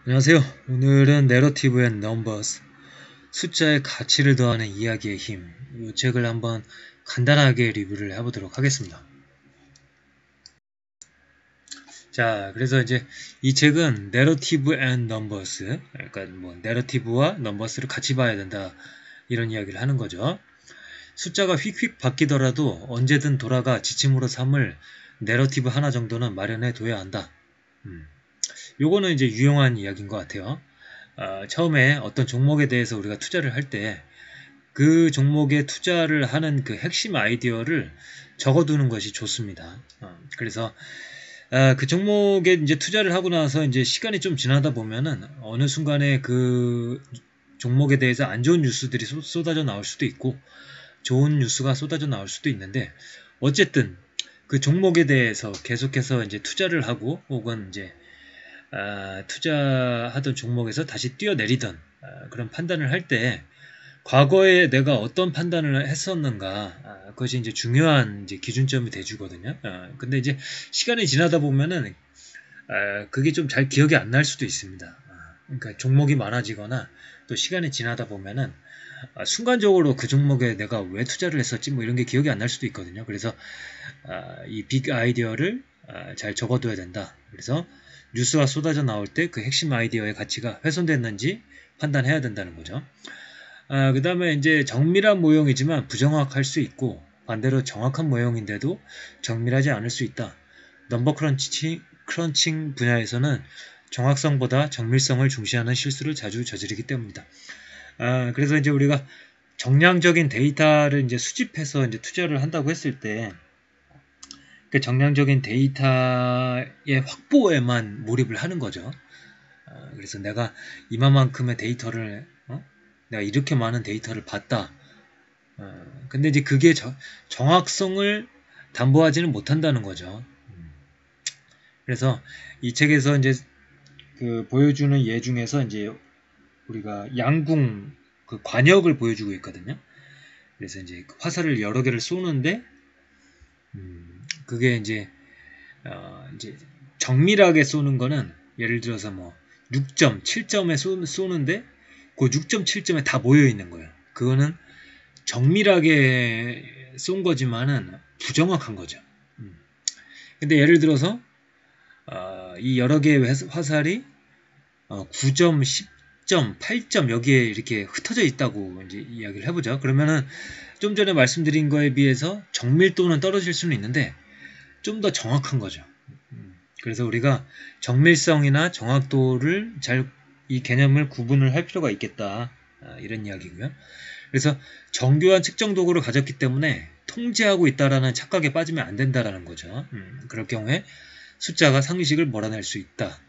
안녕하세요. 오늘은 내러티브 앤 넘버스, 숫자의 가치를 더하는 이야기의 힘, 이 책을 한번 간단하게 리뷰를 해보도록 하겠습니다. 자, 그래서 이제 이 책은 내러티브 앤 넘버스, 그러니까 뭐 내러티브와 넘버스를 같이 봐야 된다, 이런 이야기를 하는 거죠. 숫자가 휙휙 바뀌더라도 언제든 돌아가 지침으로 삼을 내러티브 하나 정도는 마련해 둬야 한다. 요거는 이제 유용한 이야기인 것 같아요. 처음에 어떤 종목에 대해서 우리가 투자를 할 때 그 종목에 투자를 하는 그 핵심 아이디어를 적어두는 것이 좋습니다. 그래서 그 종목에 이제 투자를 하고 나서 이제 시간이 좀 지나다 보면은 어느 순간에 그 종목에 대해서 안 좋은 뉴스들이 쏟아져 나올 수도 있고 좋은 뉴스가 쏟아져 나올 수도 있는데 어쨌든 그 종목에 대해서 계속해서 이제 투자를 하고 혹은 이제 투자하던 종목에서 다시 뛰어내리던 그런 판단을 할 때 과거에 내가 어떤 판단을 했었는가 그것이 이제 중요한 이제 기준점이 돼주거든요. 근데 이제 시간이 지나다 보면은 그게 좀 잘 기억이 안 날 수도 있습니다. 그러니까 종목이 많아지거나 또 시간이 지나다 보면은 순간적으로 그 종목에 내가 왜 투자를 했었지 뭐 이런 게 기억이 안 날 수도 있거든요. 그래서 이 빅 아이디어를 잘 적어둬야 된다. 그래서 뉴스가 쏟아져 나올 때 그 핵심 아이디어의 가치가 훼손됐는지 판단해야 된다는 거죠. 그 다음에 이제 정밀한 모형이지만 부정확할 수 있고 반대로 정확한 모형인데도 정밀하지 않을 수 있다. 넘버 크런칭 분야에서는 정확성보다 정밀성을 중시하는 실수를 자주 저지르기 때문이다. 그래서 이제 우리가 정량적인 데이터를 이제 수집해서 이제 투자를 한다고 했을 때 그 정량적인 데이터의 확보에만 몰입을 하는 거죠. 그래서 내가 이만큼의 데이터를 내가 이렇게 많은 데이터를 봤다. 근데 이제 그게 정확성을 담보하지는 못한다는 거죠. 그래서 이 책에서 이제 그 보여주는 예 중에서 이제 우리가 양궁 그 관역을 보여주고 있거든요. 그래서 이제 화살을 여러 개를 쏘는데 그게 이제 정밀하게 쏘는 거는 예를 들어서 뭐 6점, 7점에 쏘는데 그 6점, 7점에 다 모여 있는 거예요. 그거는 정밀하게 쏜 거지만은 부정확한 거죠. 근데 예를 들어서 이 여러 개의 화살이 9점, 10점, 8점 여기에 이렇게 흩어져 있다고 이제 이야기를 해보죠. 그러면은 좀 전에 말씀드린 거에 비해서 정밀도는 떨어질 수는 있는데 좀 더 정확한 거죠. 그래서 우리가 정밀성이나 정확도를 이 개념을 구분을 할 필요가 있겠다. 이런 이야기고요. 그래서 정교한 측정 도구를 가졌기 때문에 통제하고 있다라는 착각에 빠지면 안 된다라는 거죠. 그럴 경우에 숫자가 상식을 몰아낼 수 있다.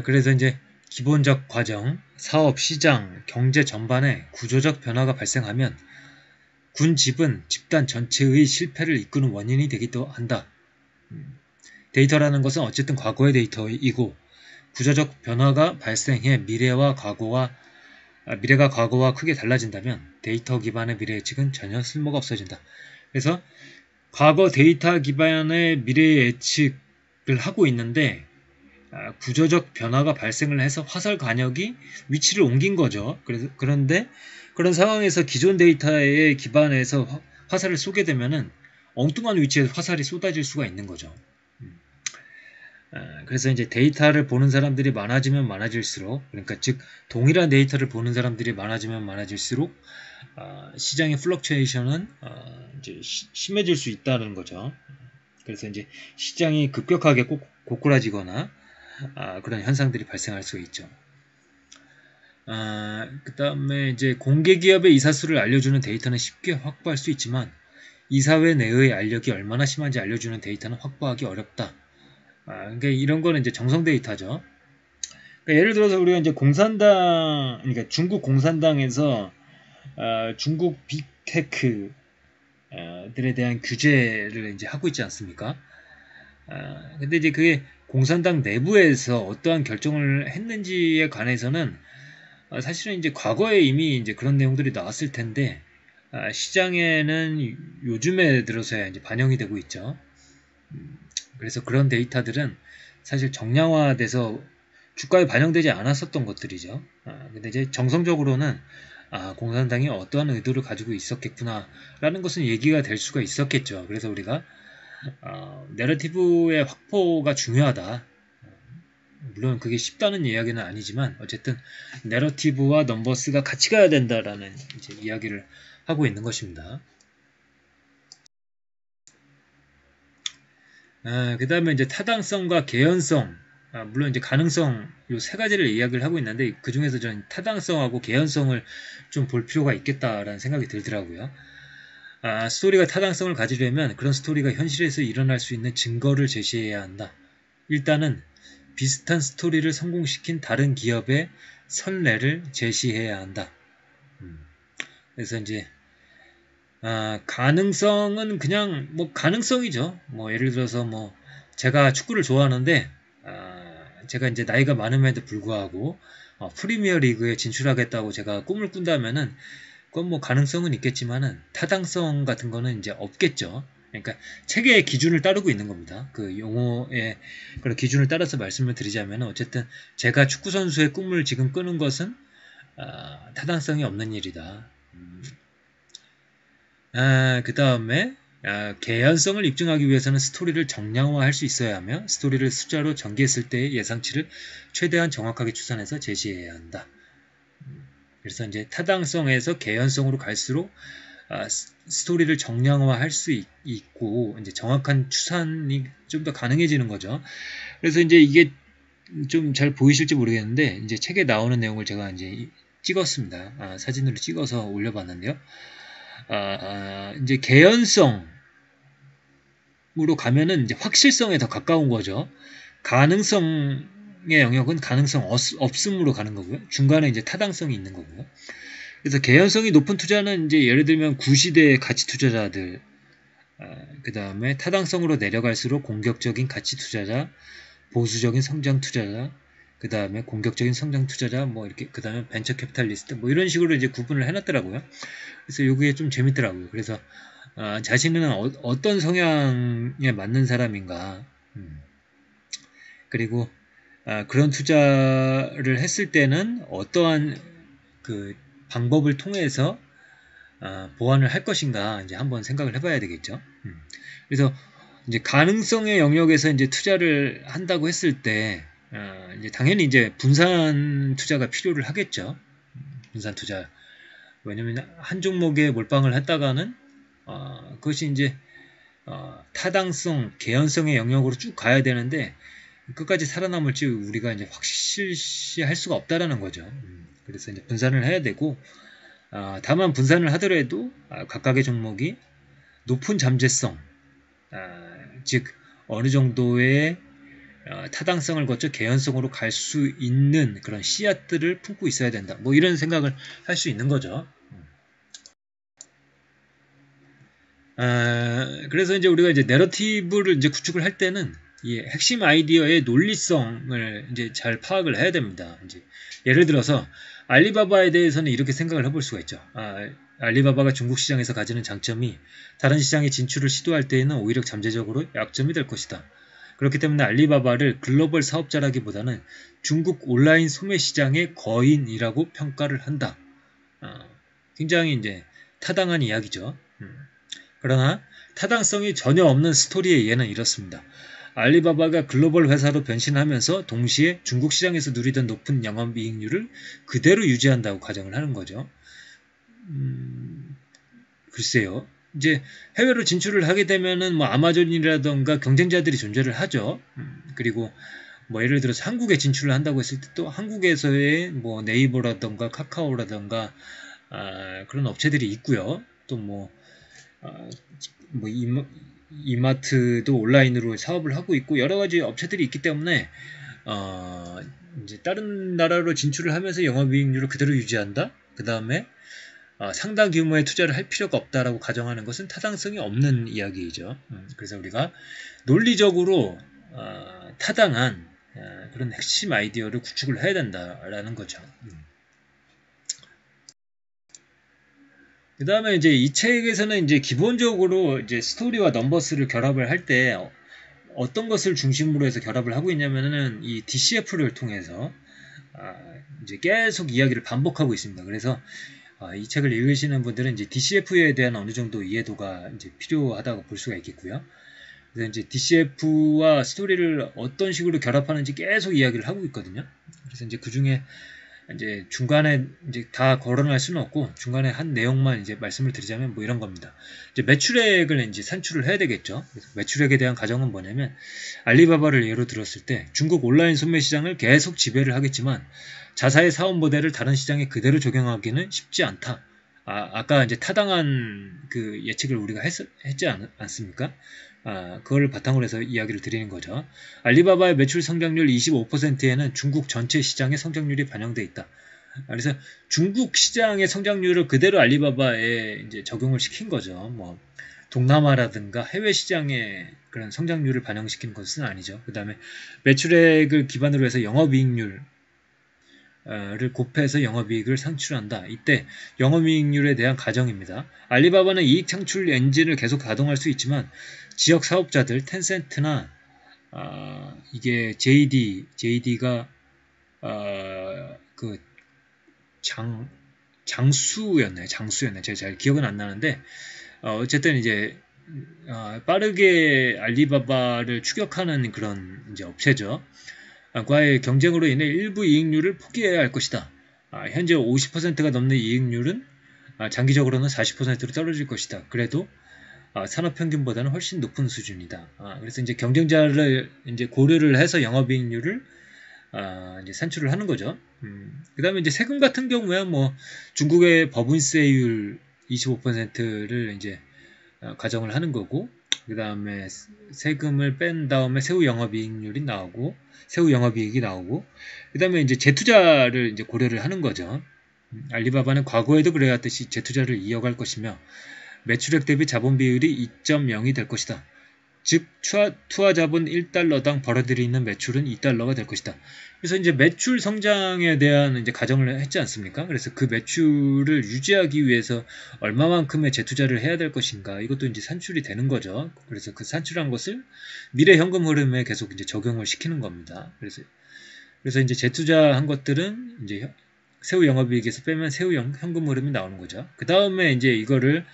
그래서 이제 기본적 과정, 사업, 시장, 경제 전반에 구조적 변화가 발생하면 군집은 집단 전체의 실패를 이끄는 원인이 되기도 한다. 데이터라는 것은 어쨌든 과거의 데이터이고 구조적 변화가 발생해 미래가 과거와 크게 달라진다면 데이터 기반의 미래 예측은 전혀 쓸모가 없어진다. 그래서 과거 데이터 기반의 미래 예측을 하고 있는데 구조적 변화가 발생을 해서 화살 관역이 위치를 옮긴 거죠. 그런데 그런 상황에서 기존 데이터에 기반해서 화살을 쏘게 되면은 엉뚱한 위치에서 화살이 쏟아질 수가 있는 거죠. 그래서 이제 데이터를 보는 사람들이 많아지면 많아질수록, 그러니까 즉 동일한 데이터를 보는 사람들이 많아지면 많아질수록 시장의 플럭추에이션은 이제 심해질 수 있다는 거죠. 그래서 이제 시장이 급격하게 고꾸라지거나 그런 현상들이 발생할 수 있죠. 그 다음에 이제 공개기업의 이사수를 알려주는 데이터는 쉽게 확보할 수 있지만 이사회 내의 알력이 얼마나 심한지 알려주는 데이터는 확보하기 어렵다. 그러니까 이런 거는 이제 정성 데이터죠. 그러니까 예를 들어서 우리가 이제 그러니까 중국 공산당에서 중국 빅테크들에 대한 규제를 이제 하고 있지 않습니까? 근데 이제 그게 공산당 내부에서 어떠한 결정을 했는지에 관해서는 사실은 이제 과거에 이미 이제 그런 내용들이 나왔을 텐데 시장에는 요즘에 들어서야 이제 반영이 되고 있죠. 그래서 그런 데이터들은 사실 정량화돼서 주가에 반영되지 않았었던 것들이죠. 근데 이제 정성적으로는 공산당이 어떠한 의도를 가지고 있었겠구나라는 것은 얘기가 될 수가 있었겠죠. 그래서 우리가 내러티브의 확보가 중요하다. 물론 그게 쉽다는 이야기는 아니지만 어쨌든 내러티브와 넘버스가 같이 가야 된다라는 이제 이야기를 하고 있는 것입니다. 그 다음에 이제 타당성과 개연성, 물론 이제 가능성, 요 세 가지를 이야기를 하고 있는데, 그 중에서 저는 타당성하고 개연성을 좀 볼 필요가 있겠다라는 생각이 들더라고요. 스토리가 타당성을 가지려면 그런 스토리가 현실에서 일어날 수 있는 증거를 제시해야 한다. 일단은 비슷한 스토리를 성공시킨 다른 기업의 선례를 제시해야 한다. 그래서 이제 가능성은 그냥 뭐 가능성이죠. 뭐 예를 들어서 뭐 제가 축구를 좋아하는데 제가 이제 나이가 많음에도 불구하고 프리미어 리그에 진출하겠다고 제가 꿈을 꾼다면은 그건 뭐 가능성은 있겠지만은 타당성 같은 거는 이제 없겠죠. 그러니까 체계의 기준을 따르고 있는 겁니다. 그 용어의 그런 기준을 따라서 말씀을 드리자면 어쨌든 제가 축구 선수의 꿈을 지금 끄는 것은 타당성이 없는 일이다. 그 다음에 개연성을 입증하기 위해서는 스토리를 정량화할 수 있어야 하며 스토리를 숫자로 전개했을 때의 예상치를 최대한 정확하게 추산해서 제시해야 한다. 그래서 이제 타당성에서 개연성으로 갈수록 스토리를 정량화할 수 있고 이제 정확한 추산이 좀 더 가능해지는 거죠. 그래서 이제 이게 좀 잘 보이실지 모르겠는데 이제 책에 나오는 내용을 제가 이제 찍었습니다. 사진으로 찍어서 올려봤는데요. 이제 개연성으로 가면은 이제 확실성에 더 가까운 거죠. 가능성의 영역은 가능성 없음으로 가는 거고요. 중간에 이제 타당성이 있는 거고요. 그래서 개연성이 높은 투자는 이제 예를 들면 구시대 가치 투자자들, 그 다음에 타당성으로 내려갈수록 공격적인 가치 투자자, 보수적인 성장 투자자, 그 다음에 공격적인 성장 투자자, 뭐 이렇게 그 다음에 벤처 캐피탈리스트, 뭐 이런 식으로 이제 구분을 해놨더라고요. 그래서 이게 좀 재밌더라고요. 그래서 자신은 어떤 성향에 맞는 사람인가, 그리고 그런 투자를 했을 때는 어떠한 그 방법을 통해서 보완을 할 것인가 이제 한번 생각을 해봐야 되겠죠. 그래서 이제 가능성의 영역에서 이제 투자를 한다고 했을 때 이제 당연히 이제 분산 투자가 필요를 하겠죠. 분산 투자. 왜냐면 한 종목에 몰빵을 했다가는 그것이 이제 타당성, 개연성의 영역으로 쭉 가야 되는데 끝까지 살아남을지 우리가 이제 확실시할 수가 없다라는 거죠. 그래서 이제 분산을 해야 되고 다만 분산을 하더라도 각각의 종목이 높은 잠재성, 즉 어느 정도의 타당성을 거쳐 개연성으로 갈 수 있는 그런 씨앗들을 품고 있어야 된다. 뭐 이런 생각을 할 수 있는 거죠. 그래서 이제 우리가 이제 내러티브를 이제 구축을 할 때는 이 핵심 아이디어의 논리성을 이제 잘 파악을 해야 됩니다. 이제 예를 들어서 알리바바에 대해서는 이렇게 생각을 해볼 수가 있죠. 알리바바가 중국 시장에서 가지는 장점이 다른 시장에 진출을 시도할 때에는 오히려 잠재적으로 약점이 될 것이다. 그렇기 때문에 알리바바를 글로벌 사업자라기보다는 중국 온라인 소매 시장의 거인이라고 평가를 한다. 굉장히 이제 타당한 이야기죠. 그러나 타당성이 전혀 없는 스토리의 예는 이렇습니다. 알리바바가 글로벌 회사로 변신하면서 동시에 중국 시장에서 누리던 높은 영업이익률을 그대로 유지한다고 가정을 하는 거죠. 글쎄요. 이제 해외로 진출을 하게 되면은 뭐 아마존이라던가 경쟁자들이 존재를 하죠. 그리고 뭐 예를 들어서 한국에 진출을 한다고 했을 때 또 한국에서의 뭐 네이버라던가 카카오라던가 그런 업체들이 있고요. 또 뭐 이마트도 온라인으로 사업을 하고 있고 여러 가지 업체들이 있기 때문에 이제 다른 나라로 진출을 하면서 영업이익률을 그대로 유지한다. 그 다음에 상당 규모의 투자를 할 필요가 없다라고 가정하는 것은 타당성이 없는 이야기이죠. 그래서 우리가 논리적으로 타당한 그런 핵심 아이디어를 구축을 해야 된다라는 거죠. 그 다음에 이제 이 책에서는 이제 기본적으로 이제 스토리와 넘버스를 결합을 할 때 어떤 것을 중심으로 해서 결합을 하고 있냐면은 이 DCF를 통해서 이제 계속 이야기를 반복하고 있습니다. 그래서 이 책을 읽으시는 분들은 이제 DCF에 대한 어느 정도 이해도가 이제 필요하다고 볼 수가 있겠고요. 그래서 이제 DCF와 스토리를 어떤 식으로 결합하는지 계속 이야기를 하고 있거든요. 그래서 이제 그 중에 이제 중간에 이제 다 거론할 수는 없고 중간에 한 내용만 이제 말씀을 드리자면 뭐 이런 겁니다. 이제 매출액을 이제 산출을 해야 되겠죠. 그래서 매출액에 대한 가정은 뭐냐면 알리바바를 예로 들었을 때 중국 온라인 소매 시장을 계속 지배를 하겠지만 자사의 사업 모델을 다른 시장에 그대로 적용하기는 쉽지 않다. 아까 이제 타당한 그 예측을 우리가 했지 않습니까? 그걸 바탕으로 해서 이야기를 드리는 거죠. 알리바바의 매출 성장률 25%에는 중국 전체 시장의 성장률이 반영돼 있다. 그래서 중국 시장의 성장률을 그대로 알리바바에 이제 적용을 시킨 거죠. 뭐 동남아라든가 해외 시장의 그런 성장률을 반영시킨 것은 아니죠. 그 다음에 매출액을 기반으로 해서 영업이익률 를 곱해서 영업이익을 창출한다. 이때 영업이익률에 대한 가정입니다. 알리바바는 이익 창출 엔진을 계속 가동할 수 있지만 지역 사업자들 텐센트나 이게 JD가 그 장수였나요? 제가 잘 기억은 안 나는데 어쨌든 이제 빠르게 알리바바를 추격하는 그런 이제 업체죠. 과의 경쟁으로 인해 일부 이익률을 포기해야 할 것이다. 현재 50%가 넘는 이익률은 장기적으로는 40%로 떨어질 것이다. 그래도 산업 평균보다는 훨씬 높은 수준이다. 그래서 이제 경쟁자를 이제 고려를 해서 영업이익률을 이제 산출을 하는 거죠. 그다음에 이제 세금 같은 경우에 뭐 중국의 법인세율 25%를 이제 가정을 하는 거고, 그 다음에 세금을 뺀 다음에 세후 영업이익률이 나오고, 세후 영업이익이 나오고, 그 다음에 이제 재투자를 이제 고려를 하는 거죠. 알리바바는 과거에도 그래왔듯이 재투자를 이어갈 것이며, 매출액 대비 자본 비율이 2.0이 될 것이다. 즉 투하 자본 1달러당 벌어들이는 매출은 2달러가 될 것이다. 그래서 이제 매출 성장에 대한 이제 가정을 했지 않습니까? 그래서 그 매출을 유지하기 위해서 얼마만큼의 재투자를 해야 될 것인가, 이것도 이제 산출이 되는 거죠. 그래서 그 산출한 것을 미래 현금 흐름에 계속 이제 적용을 시키는 겁니다. 그래서 이제 재투자한 것들은 이제 세후 영업이익에서 빼면 세후 현금 흐름이 나오는 거죠. 그 다음에 이제 이거를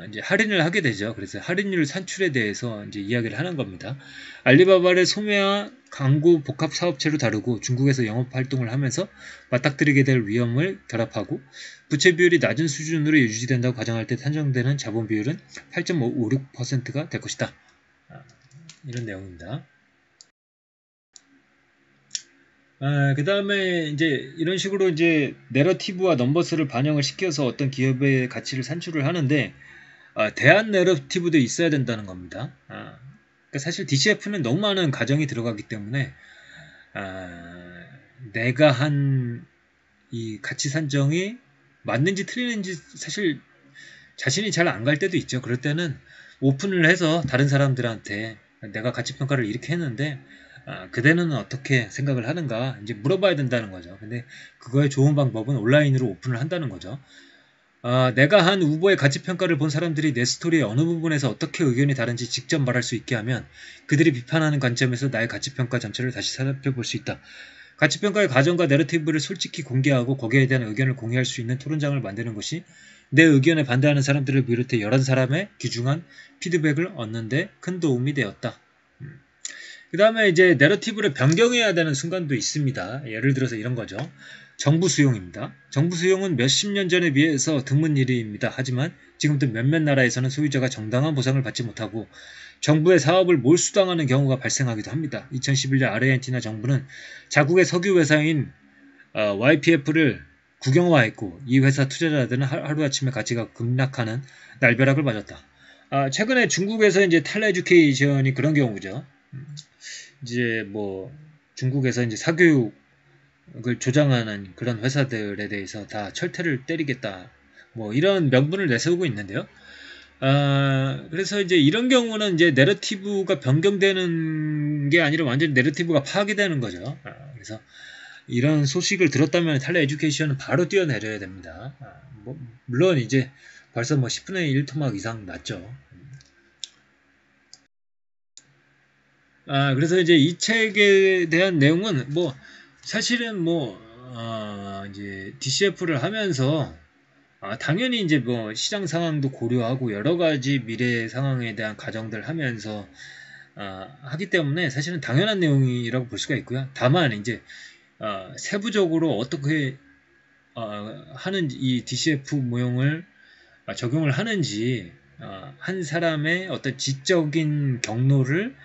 이제 할인을 하게 되죠. 그래서 할인율 산출에 대해서 이제 이야기를 하는 겁니다. 알리바바를 소매와 광고 복합 사업체로 다루고 중국에서 영업 활동을 하면서 맞닥뜨리게 될 위험을 결합하고 부채 비율이 낮은 수준으로 유지된다고 가정할 때 산정되는 자본 비율은 8.56%가 될 것이다. 이런 내용입니다. 그 다음에 이제 이런 식으로 이제 내러티브와 넘버스를 반영을 시켜서 어떤 기업의 가치를 산출을 하는데, 대안 내러티브도 있어야 된다는 겁니다. 그러니까 사실 DCF는 너무 많은 가정이 들어가기 때문에 내가 한 이 가치 산정이 맞는지 틀리는지 사실 자신이 잘 안 갈 때도 있죠. 그럴 때는 오픈을 해서 다른 사람들한테 내가 가치 평가를 이렇게 했는데 그대는 어떻게 생각을 하는가 이제 물어봐야 된다는 거죠. 근데 그거의 좋은 방법은 온라인으로 오픈을 한다는 거죠. 내가 한 후보의 가치평가를 본 사람들이 내 스토리의 어느 부분에서 어떻게 의견이 다른지 직접 말할 수 있게 하면 그들이 비판하는 관점에서 나의 가치평가 전체를 다시 살펴볼 수 있다. 가치평가의 과정과 내러티브를 솔직히 공개하고 거기에 대한 의견을 공유할 수 있는 토론장을 만드는 것이 내 의견에 반대하는 사람들을 비롯해 여러 사람의 귀중한 피드백을 얻는 데 큰 도움이 되었다. 그 다음에 이제 내러티브를 변경해야 되는 순간도 있습니다. 예를 들어서 이런 거죠. 정부 수용입니다. 정부 수용은 몇십 년 전에 비해서 드문 일입니다. 하지만 지금도 몇몇 나라에서는 소유자가 정당한 보상을 받지 못하고 정부의 사업을 몰수당하는 경우가 발생하기도 합니다. 2011년 아르헨티나 정부는 자국의 석유 회사인 YPF를 국영화했고 이 회사 투자자들은 하루아침에 가치가 급락하는 날벼락을 맞았다. 최근에 중국에서 이제 텔레에듀케이션이 그런 경우죠. 이제 뭐 중국에서 이제 사교육을 조장하는 그런 회사들에 대해서 다 철퇴를 때리겠다. 뭐 이런 명분을 내세우고 있는데요. 그래서 이제 이런 경우는 이제 내러티브가 변경되는 게 아니라 완전히 내러티브가 파괴되는 거죠. 그래서 이런 소식을 들었다면 텔레 에듀케이션은 바로 뛰어내려야 됩니다. 물론 이제 벌써 뭐 10분의 1 토막 이상 났죠. 그래서 이제 이 책에 대한 내용은 뭐 사실은 뭐 이제 DCF를 하면서 당연히 이제 뭐 시장 상황도 고려하고 여러 가지 미래 상황에 대한 가정들 하면서 하기 때문에 사실은 당연한 내용이라고 볼 수가 있고요. 다만 이제 세부적으로 어떻게 하는지 이 DCF 모형을 적용을 하는지 한 사람의 어떤 지적인 경로를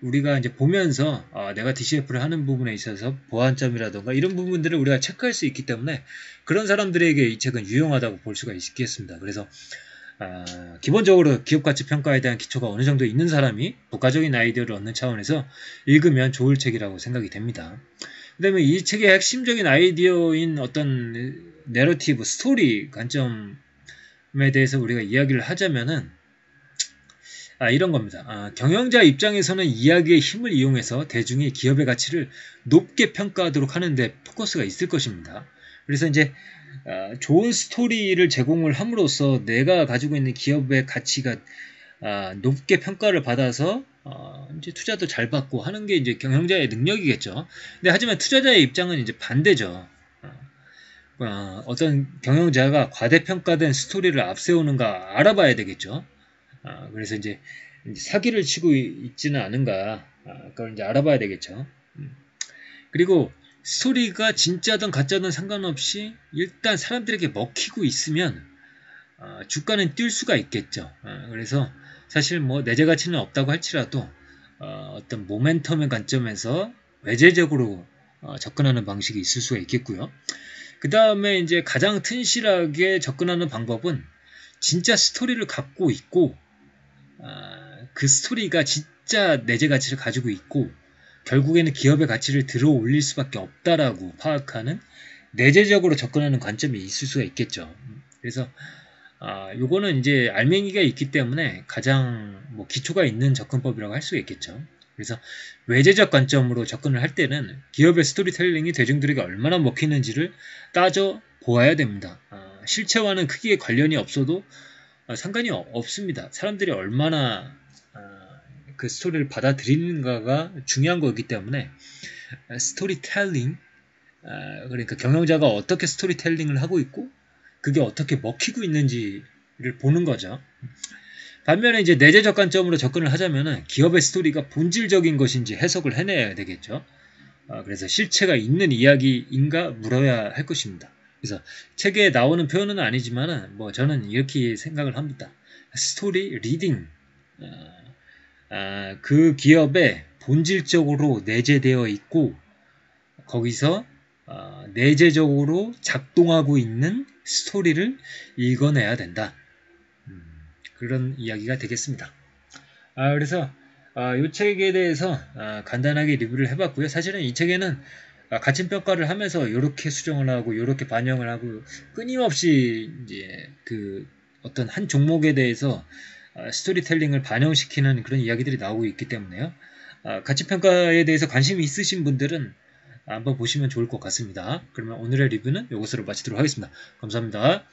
우리가 이제 보면서 내가 DCF를 하는 부분에 있어서 보완점이라던가 이런 부분들을 우리가 체크할 수 있기 때문에 그런 사람들에게 이 책은 유용하다고 볼 수가 있겠습니다. 그래서 기본적으로 기업가치 평가에 대한 기초가 어느 정도 있는 사람이 독과적인 아이디어를 얻는 차원에서 읽으면 좋을 책이라고 생각이 됩니다. 그 다음에 이 책의 핵심적인 아이디어인 어떤 내러티브, 스토리 관점에 대해서 우리가 이야기를 하자면은 이런 겁니다. 경영자 입장에서는 이야기의 힘을 이용해서 대중이 기업의 가치를 높게 평가하도록 하는데 포커스가 있을 것입니다. 그래서 이제 좋은 스토리를 제공을 함으로써 내가 가지고 있는 기업의 가치가 높게 평가를 받아서 이제 투자도 잘 받고 하는 게 이제 경영자의 능력이겠죠. 근데 하지만 투자자의 입장은 이제 반대죠. 어떤 경영자가 과대평가된 스토리를 앞세우는가 알아봐야 되겠죠. 그래서 이제 사기를 치고 있지는 않은가, 그걸 이제 알아봐야 되겠죠. 그리고 스토리가 진짜든 가짜든 상관없이 일단 사람들에게 먹히고 있으면 주가는 뛸 수가 있겠죠. 그래서 사실 뭐 내재 가치는 없다고 할지라도 어떤 모멘텀의 관점에서 외재적으로 접근하는 방식이 있을 수가 있겠고요. 그 다음에 이제 가장 튼실하게 접근하는 방법은 진짜 스토리를 갖고 있고 그 스토리가 진짜 내재 가치를 가지고 있고 결국에는 기업의 가치를 들어 올릴 수밖에 없다라고 파악하는 내재적으로 접근하는 관점이 있을 수가 있겠죠. 그래서 요거는 이제 알맹이가 있기 때문에 가장 뭐 기초가 있는 접근법이라고 할 수가 있겠죠. 그래서 외재적 관점으로 접근을 할 때는 기업의 스토리텔링이 대중들에게 얼마나 먹히는지를 따져 보아야 됩니다. 실체와는 크게 관련이 없어도 상관이 없습니다. 사람들이 얼마나 그 스토리를 받아들이는가가 중요한 거기 때문에 스토리텔링, 그러니까 경영자가 어떻게 스토리텔링을 하고 있고 그게 어떻게 먹히고 있는지를 보는 거죠. 반면에 이제 내재적 관점으로 접근을 하자면은 기업의 스토리가 본질적인 것인지 해석을 해내야 되겠죠. 그래서 실체가 있는 이야기인가 물어야 할 것입니다. 그래서 책에 나오는 표현은 아니지만은 뭐 저는 이렇게 생각을 합니다. 스토리 리딩, 그 기업에 본질적으로 내재되어 있고 거기서 내재적으로 작동하고 있는 스토리를 읽어내야 된다. 그런 이야기가 되겠습니다. 그래서 이 책에 대해서 간단하게 리뷰를 해봤고요. 사실은 이 책에는 가침평가를 하면서 이렇게 수정을 하고 이렇게 반영을 하고 끊임없이 이제 그 어떤 한 종목에 대해서 스토리텔링을 반영시키는 그런 이야기들이 나오고 있기 때문에요. 가치평가에 대해서 관심이 있으신 분들은 한번 보시면 좋을 것 같습니다. 그러면 오늘의 리뷰는 이것으로 마치도록 하겠습니다. 감사합니다.